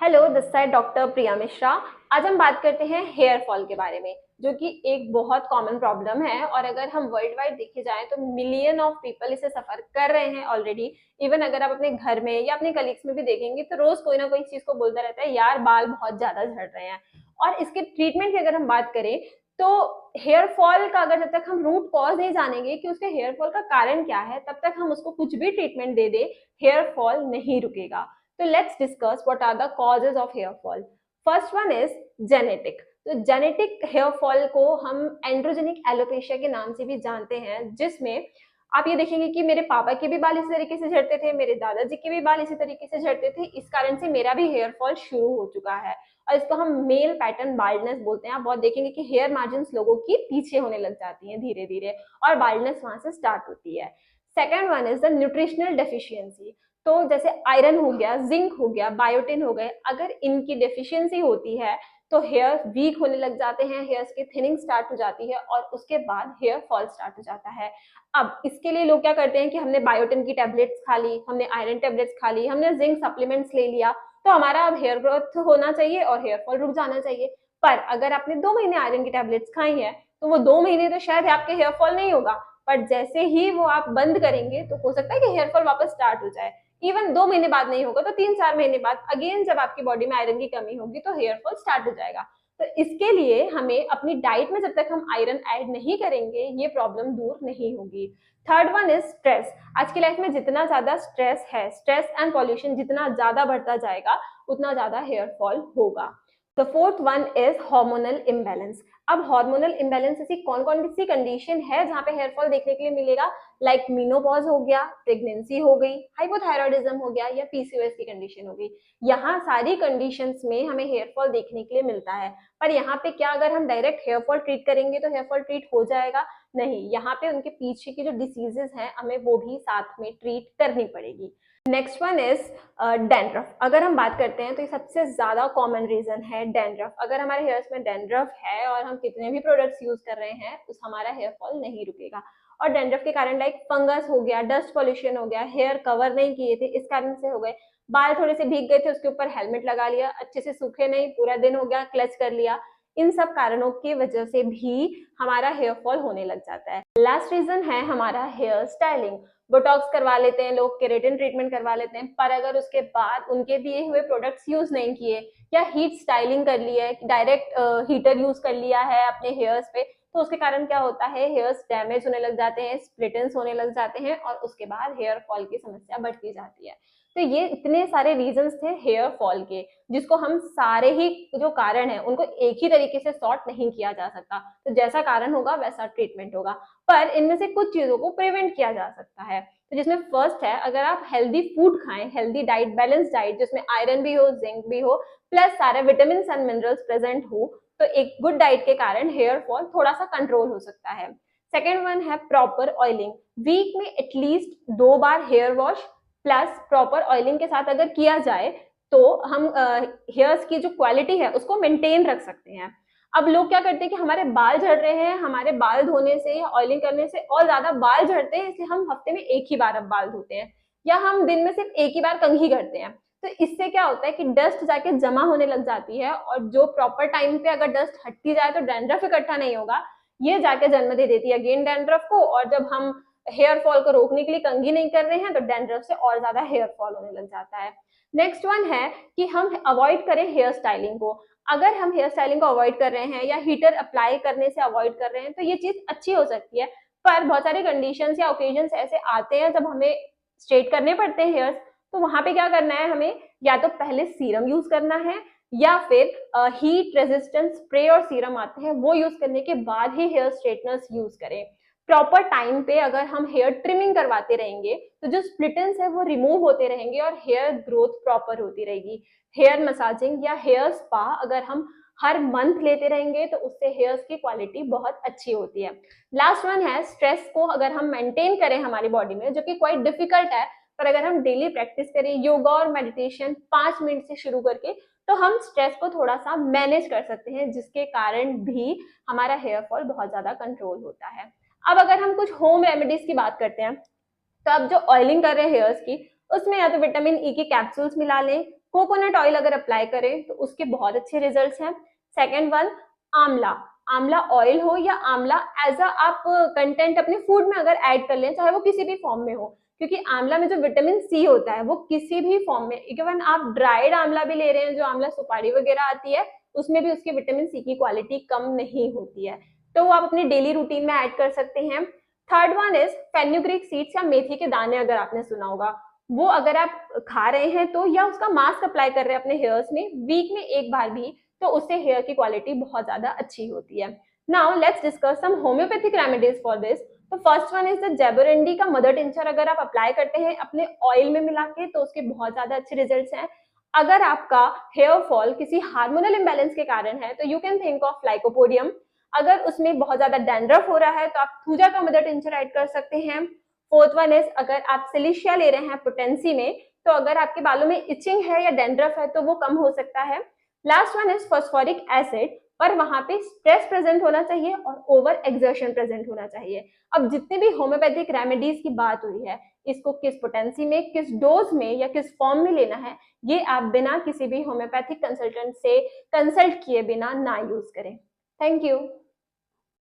Hello, this side doctor Priya Mishra. आज हम बात करते हैं हेयर फॉल के बारे में, जो कि एक बहुत कॉमन प्रॉब्लम है और अगर हम वर्ल्ड वाइड देखे जाएं तो मिलियन ऑफ पीपल इसे सफर कर रहे हैं ऑलरेडी। इवन अगर आप अपने घर में या अपने कलीग्स में भी देखेंगे तो रोज कोई ना कोई इस चीज को बोलता रहता है, यार बाल बहुत ज्यादा झड़ रहे हैं। और इसके ट्रीटमेंट की अगर हम बात करें तो हेयर फॉल का अगर जब तक हम रूट कॉज नहीं जानेंगे कि उसके हेयर फॉल का कारण क्या है, तब तक हम उसको कुछ भी ट्रीटमेंट दे दे, हेयर फॉल नहीं रुकेगा। तो let's discuss what are the causes of hair fall. First one is genetic. तो जेनेटिक हेयर फॉल को हम एंड्रोजेनिक एलोपेशिया के नाम से भी जानते हैं, जिसमें आप ये देखेंगे कि मेरे पापा के भी बाल इसी तरीके से झड़ते थे, मेरे दादाजी के भी बाल इसी तरीके से झड़ते थे, इस कारण से मेरा भी हेयर फॉल शुरू हो चुका है। और इसको हम मेल पैटर्न बाल्डनेस बोलते हैं। आप बहुत देखेंगे कि हेयर मार्जिन लोगों की पीछे होने लग जाती है धीरे धीरे, और बाल्डनेस वहां से स्टार्ट होती है। Second one is the nutritional deficiency. तो जैसे आयरन हो गया, जिंक हो गया, बायोटिन हो गए, अगर इनकी डेफिशिएंसी होती है तो हेयर वीक होने लग जाते हैं, हेयर्स की थिनिंग स्टार्ट हो जाती है और उसके बाद हेयर फॉल स्टार्ट हो जाता है। अब इसके लिए लोग क्या करते हैं कि हमने बायोटिन की टेबलेट्स खा ली, हमने आयरन टेबलेट्स खा ली, हमने जिंक सप्लीमेंट्स ले लिया, तो हमारा अब हेयर ग्रोथ होना चाहिए और हेयर फॉल रुक जाना चाहिए। पर अगर आपने 2 महीने आयरन की टेबलेट्स खाई हैं तो वो 2 महीने तो शायद आपके हेयर फॉल नहीं होगा, पर जैसे ही वो आप बंद करेंगे तो हो सकता है कि हेयर फॉल वापस स्टार्ट हो जाए। इवन 2 महीने बाद नहीं होगा तो 3-4 महीने बाद अगेन जब आपकी बॉडी में आयरन की कमी होगी तो हेयर फॉल स्टार्ट हो जाएगा। तो इसके लिए हमें अपनी डाइट में जब तक हम आयरन ऐड नहीं करेंगे ये प्रॉब्लम दूर नहीं होगी। Third one is stress. आज की लाइफ में जितना ज्यादा स्ट्रेस है, स्ट्रेस एंड पॉल्यूशन जितना ज्यादा बढ़ता जाएगा उतना ज्यादा हेयर फॉल होगा। The fourth one is hormonal imbalance. अब हार्मोनल इम्बैलेंस ऐसी कौन कौन सी कंडीशन है जहां पे हेयर फॉल देखने के लिए मिलेगा? लाइक मीनोपॉज हो गया, प्रेगनेंसी हो गई, हाइपोथायरॉयडिज्म हो गया या पीसीओएस की कंडीशन हो गई। यहाँ सारी कंडीशंस में हमें हेयर फॉल देखने के लिए मिलता है। पर यहाँ पे क्या अगर हम डायरेक्ट हेयर फॉल ट्रीट करेंगे तो हेयर फॉल ट्रीट हो जाएगा? नहीं, यहाँ पे उनके पीछे की जो डिसीजेस हैं हमें वो भी साथ में ट्रीट करनी पड़ेगी। Next one is dandruff. अगर हम बात करते हैं तो ये सबसे ज्यादा कॉमन रीजन है डैंड्रफ। अगर हमारे हेयर्स में डैंड्रफ है और हम कितने भी प्रोडक्ट्स यूज कर रहे हैं उस हमारा हेयर फॉल नहीं रुकेगा। और डैंड्रफ के कारण लाइक फंगस हो गया, डस्ट पॉल्यूशन हो गया, हेयर कवर नहीं किए थे इस कारण से हो गए, बाल थोड़े से भीग गए थे उसके ऊपर हेलमेट लगा लिया, अच्छे से सूखे नहीं, पूरा दिन हो गया क्लच कर लिया, इन सब कारणों की वजह से भी हमारा हेयर फॉल होने लग जाता है। लास्ट रीजन है हमारा हेयर स्टाइलिंग। बोटॉक्स करवा लेते हैं लोग, केराटिन ट्रीटमेंट करवा लेते हैं, पर अगर उसके बाद उनके दिए हुए प्रोडक्ट्स यूज नहीं किए या हीट स्टाइलिंग कर ली है, डायरेक्ट हीटर यूज कर लिया है अपने हेयर्स पे, तो उसके कारण क्या होता है, हेयर्स डैमेज होने लग जाते हैं, स्प्लिटेंस होने लग जाते हैं और उसके बाद हेयर फॉल की समस्या बढ़ती जाती है। तो ये इतने सारे रीजंस थे हेयर फॉल के, जिसको हम सारे ही जो कारण है उनको एक ही तरीके से सॉर्ट नहीं किया जा सकता। तो जैसा कारण होगा वैसा ट्रीटमेंट होगा, पर इनमें से कुछ चीजों को प्रिवेंट किया जा सकता है। तो जिसमें फर्स्ट है, अगर आप हेल्दी फूड खाएं, हेल्दी डाइट, बैलेंस डाइट जिसमें आयरन भी हो, जिंक भी हो, प्लस सारे विटामिन एंड मिनरल्स प्रेजेंट हो, तो एक गुड डाइट के कारण हेयर फॉल थोड़ा सा कंट्रोल हो सकता है। सेकेंड वन है प्रॉपर ऑयलिंग। वीक में एटलीस्ट 2 बार hair wash plus proper oiling के साथ अगर किया जाए तो हम हेयर्स की जो क्वालिटी है उसको मेंटेन रख सकते हैं। अब लोग क्या करते हैं कि हमारे बाल झड़ रहे हैं, हमारे बाल धोने से या ऑयलिंग करने से और ज्यादा बाल झड़ते हैं, इसलिए हम हफ्ते में एक ही बार अब बाल धोते हैं या हम दिन में सिर्फ एक ही बार कंघी करते हैं। तो इससे क्या होता है कि डस्ट जाके जमा होने लग जाती है और जो प्रॉपर टाइम पे अगर डस्ट हटती जाए तो डैंड्रफ इकट्ठा नहीं होगा, ये जाके जन्म दे देती है अगेन डैंड्रफ को, और जब हम हेयर फॉल को रोकने के लिए कंघी नहीं कर रहे हैं तो डैंड्रफ से और ज्यादा हेयर फॉल होने लग जाता है। नेक्स्ट वन है कि हम अवॉइड करें हेयर स्टाइलिंग को। अगर हम हेयर स्टाइलिंग को अवॉइड कर रहे हैं या हीटर अप्लाई करने से अवॉइड कर रहे हैं तो ये चीज अच्छी हो सकती है, पर बहुत सारे कंडीशंस या ओकेजन्स ऐसे आते हैं जब हमें स्ट्रेट करने पड़ते हैं हेयर्स, तो वहां पे क्या करना है, हमें या तो पहले सीरम यूज करना है या फिर हीट रेजिस्टेंस स्प्रे और सीरम आते हैं वो यूज करने के बाद ही हेयर स्ट्रेटनर्स यूज करें। प्रॉपर टाइम पे अगर हम हेयर ट्रिमिंग करवाते रहेंगे तो जो स्प्लिटेंस है वो रिमूव होते रहेंगे और हेयर ग्रोथ प्रॉपर होती रहेगी। हेयर मसाजिंग या हेयर स्पा अगर हम हर मंथ लेते रहेंगे तो उससे हेयर्स की क्वालिटी बहुत अच्छी होती है। लास्ट वन है स्ट्रेस को अगर हम मेंटेन करें हमारी बॉडी में, जो कि क्वाइट डिफिकल्ट है, पर अगर हम डेली प्रैक्टिस करें योगा और मेडिटेशन 5 मिनट से शुरू करके, तो हम स्ट्रेस को थोड़ा सा मैनेज कर सकते हैं, जिसके कारण भी हमारा हेयर फॉल बहुत ज्यादा कंट्रोल होता है। अब अगर हम कुछ होम रेमेडीज की बात करते हैं, तो अब जो ऑयलिंग कर रहे हैं हेयर्स की, उसमें या तो विटामिन ई की कैप्सूल्स मिला लें, कोकोनट ऑयल अगर अप्लाई करें तो उसके बहुत अच्छे रिजल्ट्स हैं। सेकेंड वन, आंवला, आंवला ऑयल हो या आंवला एज अ आप कंटेंट अपने फूड में अगर ऐड कर लें, चाहे वो किसी भी फॉर्म में हो, क्योंकि आंवला में जो विटामिन सी होता है वो किसी भी फॉर्म में, इवन आप ड्राइड आंवला भी ले रहे हैं, जो आंवला सुपारी वगैरह आती है, उसमें भी उसकी विटामिन सी की क्वालिटी कम नहीं होती है, तो वो आप अपनी डेली रूटीन में ऐड कर सकते हैं। Third one is fenugreek seeds या मेथी के दाने, अगर आपने सुना होगा, वो अगर आप खा रहे हैं तो, या उसका मास्क अप्लाई कर रहे हैं अपने हेयर्स में वीक में एक बार भी, तो उससे हेयर की क्वालिटी बहुत ज्यादा अच्छी होती है। Now let's discuss some homeopathic remedies for this. तो first one is the jaborandi का मदर टिंचर, अगर आप अप्लाई करते हैं अपने ऑयल में मिला के तो उसके बहुत ज्यादा अच्छे रिजल्ट्स हैं। अगर आपका हेयर फॉल किसी हार्मोनल इम्बैलेंस के कारण है तो you can think of lycopodium. अगर उसमें बहुत ज्यादा डैंड्रफ हो रहा है तो आप थूजा का मदर टिंचर ऐड कर सकते हैं। फोर्थ वन इज, अगर आप सिलिशिया ले रहे हैं पोटेंसी में, तो अगर आपके बालों में इचिंग है या डैंड्रफ है तो वो कम हो सकता है। Last one is phosphoric acid, पर वहां पे स्ट्रेस प्रेजेंट होना चाहिए और ओवर एक्सर्शन प्रेजेंट होना चाहिए। अब जितने भी होम्योपैथिक रेमेडीज की बात हुई है, इसको किस पोटेंसी में, किस डोज में या किस फॉर्म में लेना है, ये आप बिना किसी भी होम्योपैथिक कंसल्टेंट से कंसल्ट किए बिना ना यूज करें। Thank you.